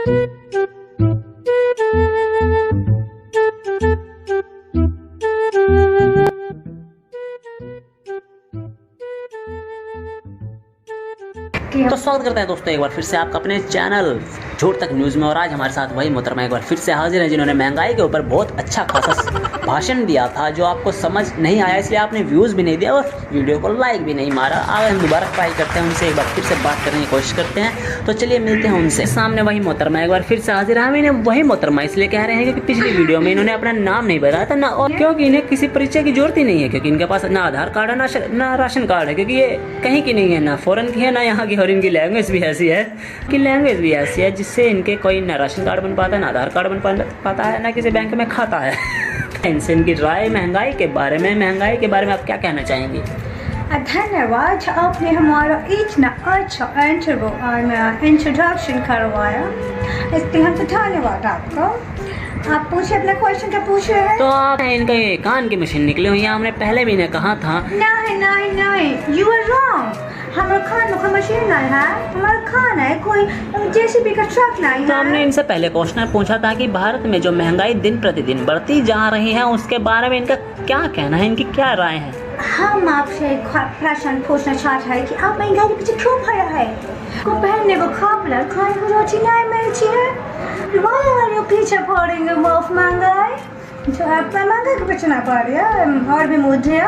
तो स्वागत करते हैं दोस्तों एक बार फिर से आपका अपने चैनल झूठ तक न्यूज़ में। और आज हमारे साथ वही मोहतरमा एक बार फिर से हाजिर है जिन्होंने महंगाई के ऊपर बहुत अच्छा खासा भाषण दिया था जो आपको समझ नहीं आया, इसलिए आपने व्यूज़ भी नहीं दिया और वीडियो को लाइक भी नहीं मारा। आज हम दोबारा ट्राई करते हैं उनसे, एक बार फिर से बात करने की कोशिश करते हैं। तो चलिए मिलते हैं उनसे। सामने वही मोहतरमा एक बार फिर से हाजिर है। हम इन्हें वही मोहतरमा इसलिए कह रहे हैं क्योंकि पिछली वीडियो में इन्होंने अपना नाम नहीं बताया था ना, और क्योंकि इन्हें किसी परिचय की जरूरत ही नहीं है, क्योंकि इनके पास ना आधार कार्ड है ना राशन कार्ड है, क्योंकि ये कहीं की नहीं है, ना फॉरेन की है ना यहाँ की, और इनकी लैंग्वेज भी ऐसी है कि लैंग्वेज भी ऐसी है जिससे इनके कोई ना राशन कार्ड बन पाता है, ना आधार कार्ड बन पाता है, ना किसी बैंक में खाता है। इनसे इनकी राय महंगाई के बारे में आप क्या कहना चाहेंगी? धन्यवाद, आपने हमारा इतना अच्छा इंट्रोडक्शन करवाया, इसलिए हमको धन्यवाद आपका। आप पूछे अपना क्वेश्चन क्या पूछ रहे हैं? तो आप इनका ये कान की मशीन निकले हुई है, हमने पहले भी इन्हें कहा था। नहीं, यू आर रॉन्ग। हमारा खान का मशीन नहीं है, हमारा खान है कोई जेसीबी का ट्रक नहीं है। तो हमने इनसे पहले क्वेश्चन पूछा था कि भारत में जो महंगाई दिन प्रतिदिन बढ़ती जा रही है उसके बारे में इनका क्या कहना है, इनकी क्या राय है? हम आपसे एक प्रश्न पूछना चाहते हैं कि आप महंगाई के पीछे क्यों पड़ रहे हैं? को पहनने को खाने को रोटी नहीं मिलती है, पीछे पड़ेंगे मुफ्त महंगाई जो आपका महंगाई के पीछे ना पड़ रही है, और भी मुझे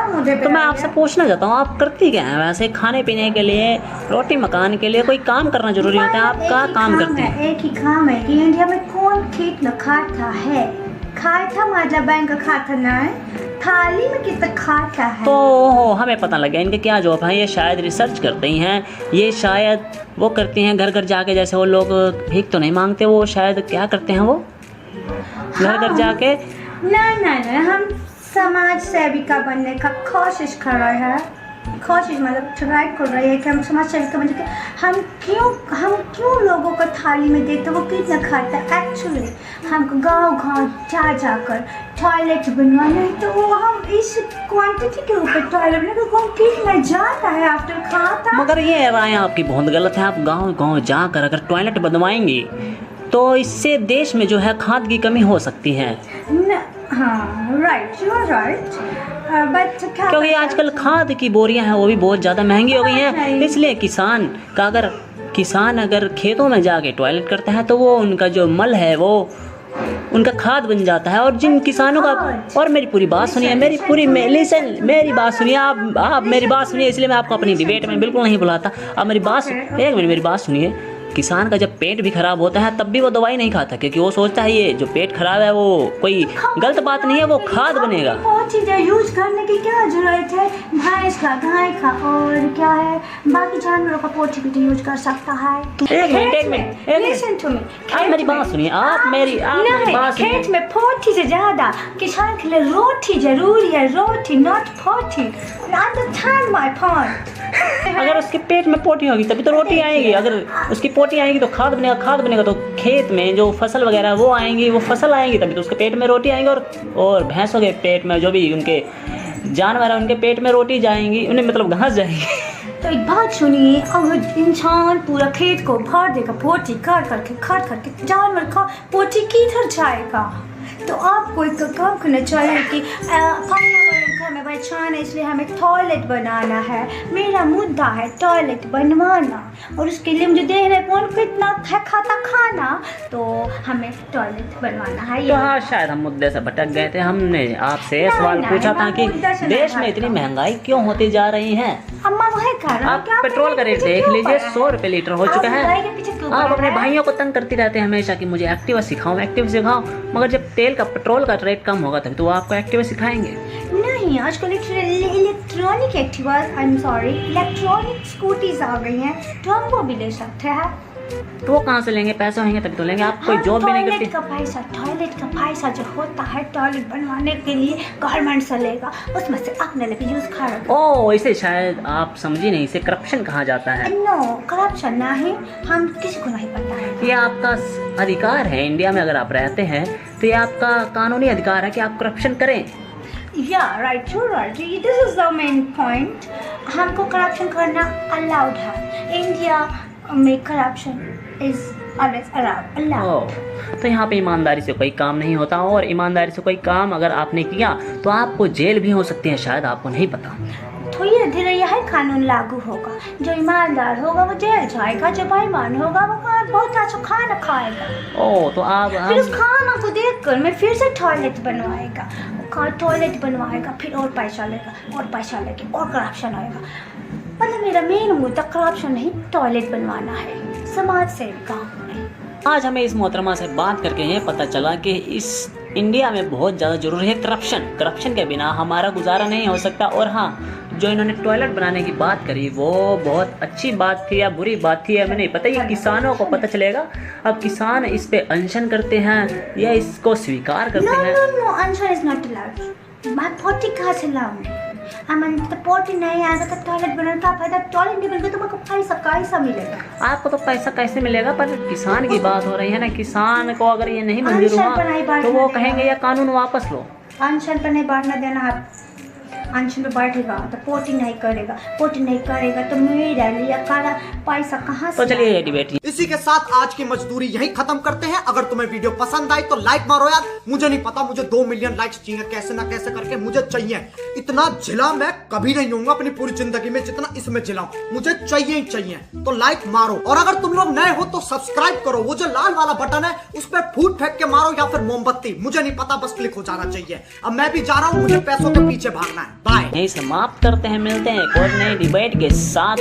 तो मैं आपसे पूछना चाहता हूँ, आप करती क्या है वैसे? खाने पीने के लिए, रोटी मकान के लिए कोई काम करना जरूरी होता है, आप क्या काम करते हैं? एक ही काम है कि इंडिया में कौन ठीक न खाता है, खाता मतलब बैंक का खाता नहीं, थाली में कितना खाता है। तो हमें पता लग गया इनके क्या जॉब है। ये शायद रिसर्च करते ही हैं, ये शायद वो करती हैं घर घर जाके, जैसे वो लोग भीख तो नहीं मांगते, वो शायद क्या करते हैं वो घर घर जाके। नहीं, हम समाज सेविका बनने का कोशिश कर रहे हैं, कोशिश मतलब ट्राई कर रहे हैं कि हम समाज सेविका बनने के हम क्यों लोगों को थाली में देते वो कितना खाता है। एक्चुअली हमको गांव जाकर टॉयलेट बनवाना है, तो वो हम इस क्वांटिटी के ऊपर टॉयलेट बनाने को कौन कितना जाता है आफ्टर खाता। मगर ये राय आपकी बहुत गलत है। आप गांव जाकर अगर टॉयलेट बनवाएंगी तो इससे देश में जो है खाद की कमी हो सकती है। हाँ right, you are right, but क्योंकि आजकल खाद की बोरियां हैं वो भी बहुत ज़्यादा महंगी हो गई हैं, इसलिए किसान अगर खेतों में जाके टॉयलेट करते हैं तो वो उनका जो मल है वो उनका खाद बन जाता है। और जिन किसानों का, और मेरी पूरी बात सुनिए, मेरी बात सुनिए, आप मेरी बात सुनिए, इसलिए मैं आपको अपनी डिबेट में बिल्कुल नहीं बुलाता। आप मेरी बात सुनिए। किसान का जब पेट भी खराब होता है तब भी वो दवाई नहीं खाता, क्योंकि वो सोचता है ये जो पेट खराब है वो कोई गलत बात नहीं है, वो खाद बनेगा। बहुत चीज़ें यूज करने की क्या जरूरत है, भैंस का, गाय का, और क्या है बाकी जानवरों का पोटी भी यूज कर सकता है। एक मिनट लिसन टू मी, आप मेरी बात सुनिए, आप मेरी बात सुनिए। खेत में पोटी से ज्यादा किसान के लिए रोटी जरूरी है, रोटी not potty. Understand my point. अगर उसके पेट में पोटी होगी तभी तो रोटी आएगी, अगर उसकी पोटी आएगी तो खाद बनेगा तो खेत में जो फसल वगैरह वो आएंगी, वो फसल आएंगी तभी तो उसके पेट में रोटी आएंगी, और भैंसों के पेट में जो भी उनके जानवर है उनके पेट में रोटी जाएंगी, उन्हें मतलब घास जाएंगी। तो एक बात सुनिए, अगर इंसान पूरा खेत को भर देगा पोटी काट करके जानवर का पोटी किधर जाएगा? तो आपको एक काम करना चाहिए कि पर्यावरण को हमें बचाना, इसलिए हमें टॉयलेट बनाना है। मेरा मुद्दा है टॉयलेट बनवाना, और उसके लिए मुझे देख रहे कौन कितना खाता खाना, तो हमें टॉयलेट बनवाना है। तो हाँ, शायद हम मुद्दे से भटक गए थे। हमने आपसे सवाल पूछा था कि देश में इतनी महंगाई क्यों होती जा रही है। अम्मा वही कर रहा आप पेट्रोल का रेट देख लीजिए, 100 रुपये लीटर हो चुका है। आप अपने भाइयों को तंग करती रहते हैं हमेशा कि मुझे एक्टिवा सिखाओ, मगर जब तेल का पेट्रोल का रेट कम होगा तभी तो वो आपको एक्टिवा सिखाएंगे। नहीं, आजकल इलेक्ट्रॉनिक एक्टिवा, इलेक्ट्रॉनिक स्कूटीज आ गई हैं, तो हम वो भी ले सकते हैं। तो वो कहाँ से लेंगे? पैसे होंगे तभी तो लेंगे। आप कोई जॉब भी नहीं करती। टॉयलेट का पैसा जो होता है टॉयलेट बनवाने के लिए गवर्नमेंट से लेगा, उसमें से अपने लिए यूज कर। ओह, इसे शायद आप समझी नहीं, इसे करप्शन कहा जाता है। नो, करप्शन नहीं, हम किसी को नहीं पता है। ये आपका अधिकार है, इंडिया में अगर आप रहते हैं तो ये आपका कानूनी अधिकार है कि आप करप्शन करें। Right, this is the main point. हमको करप्शन करना अलाउड है। इंडिया मे करप्शन इज ऑलवेज अराउंड अल्लाह। ओह, तो यहाँ पे ईमानदारी से कोई काम नहीं होता, और ईमानदारी से कोई काम अगर आपने किया तो आपको जेल भी हो सकती है, शायद आपको नहीं पता। धीरे धीरे यह कानून लागू होगा, जो ईमानदार होगा वो जेल जाएगा, जो बेईमान होगा वो बहुत अच्छा खाना खाएगा। ओह, तो आप फिर उस खाना को देखकर मैं फिर से टॉयलेट बनवाएगा, टॉयलेट बनवाएगा, फिर और पैसा लेगा, और पैसा लेके और करप्शन आएगा। मतलब मेरा मेन मुद्दा करप्शन नहीं, टॉयलेट बनवाना है, समाज सेविका हूँ मैं। आज हमें इस मोहतरमा से बात करके ये पता चला कि इस इंडिया में बहुत ज़्यादा ज़रूरी है करप्शन के बिना हमारा गुजारा नहीं हो सकता। और हाँ, जो इन्होंने टॉयलेट बनाने की बात करी वो बहुत अच्छी बात थी या बुरी बात थी हमें नहीं पता, ये किसानों को पता चलेगा। अब किसान इस पे अनशन करते हैं या इसको स्वीकार करते हैं। नो, अनशन इज नॉट अलाउड। मैं पोटी कहाँ से लाऊंगी? अमन तो पोटी नहीं आएगा तो टॉयलेट बनाने का फायदा? टॉयलेट नहीं बनेगा तो मुझको पैसा कैसा मिलेगा? आपको तो पैसा कैसे मिलेगा, पर किसान की बात हो रही है ना। किसान को अगर ये नहीं मंजूर हुआ तो वो कहेंगे ये कानून वापस लो। अनशन पर नहीं बैठना देना। आप अनशन पे बैठेगा तो पोटी नहीं करेगा, पोटी नहीं करेगा तो मेरा लिया काला पैसा कहाँ से? तो चलिए ये डिबेट इसी के साथ आज की मजदूरी यही खत्म करते हैं। अगर तुम्हें वीडियो पसंद आई तो लाइक मारो यार। मुझे नहीं पता, मुझे 2 मिलियन लाइक्स चाहिए, कैसे ना कैसे करके मुझे चाहिए। इतना जिला मैं कभी नहीं होऊंगा अपनी पूरी जिंदगी में जितना इसमें जिलाऊं, मुझे चाहिए ही चाहिए। तो लाइक मारो, और अगर तुम लोग नए हो तो सब्सक्राइब करो। वो जो लाल वाला बटन है उस पर फूट फेंक के मारो या फिर मोमबत्ती, मुझे नहीं पता, बस क्लिक हो जाना चाहिए। अब मैं भी जा रहा हूँ, मुझे पैसों के पीछे भागना है। बाय। यही समाप्त करते हैं, मिलते हैं एक और नई डिबेट के साथ।